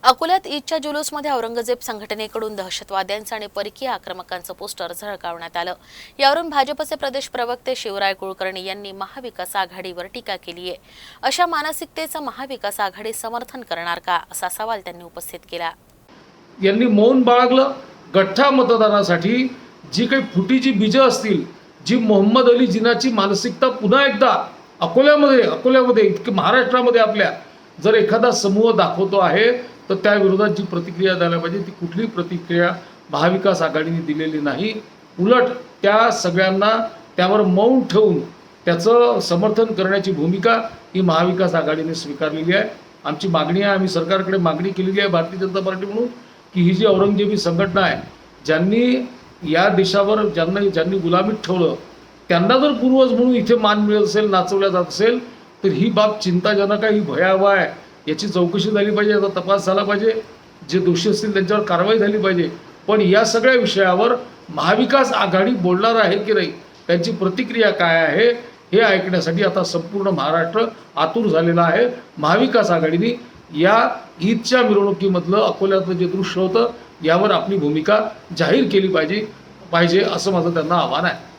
अकोल्यात ईदच्या जुलूसमध्ये औरंगजेब संघटनेकडून दहशतवाद्यांचं आणि परकीय आक्रमकांचं पोस्टर झळकावण्यात आलं। यावरून भाजपचे प्रदेश प्रवक्ते शिवराय कुलकर्णी यांनी महाविकास आघाडीवर टीका केली आहे। अशा मानसिकतेचं महाविकास आघाडी समर्थन करणार का असा सवाल त्यांनी उपस्थित केला। यांनी मौन बाळगलं। गठ्ठा मतदानासाठी जी काही फुटीची बीजं असतील, जी मोहम्मद अली जिनाची मानसिकता पुन्हा एकदा अकोल्यामध्ये इतके महाराष्ट्रामध्ये आपल्या जर एखादा समूह दाखवतो आहे तर त्या विरोधात जी प्रतिक्रिया द्यायला पाहिजे ती कुठली प्रतिक्रिया महाविकास आघाडीने दिलेली नाही। उलट त्या सगळ्यांना त्यावर मौन ठेवून त्याचं समर्थन करण्याची भूमिका ही महाविकास आघाडीने स्वीकारलेली आहे। आमची मागणी आहे, आम्ही सरकारकडे मागणी केलेली आहे भारतीय जनता पार्टी म्हणून की ही जी औरंगजेबी संघटना आहे, ज्यांनी या देशावर ज्यांनी गुलामीत ठेवलं, त्यांना जर पूर्वज म्हणून इथे मान मिळत असेल, नाचवल्या जात असेल तर ही बाब चिंताजनक आहे, ही भयावह आहे। याची चौकशी झाली पाहिजे, याचा तपास झाला पाहिजे, जे दोषी असतील त्यांच्यावर कारवाई झाली पाहिजे। पण या सगळ्या विषयावर महाविकास आघाडी बोलणार आहे की नाही, त्यांची प्रतिक्रिया काय आहे हे ऐकण्यासाठी आता संपूर्ण महाराष्ट्र आतुर झालेला आहे। महाविकास आघाडीने या ईदच्या मिरवणुकीमधलं अकोल्यातलं जे दृश्य होतं यावर आपली भूमिका जाहीर केली पाहिजे असं माझं त्यांना आव्हान आहे।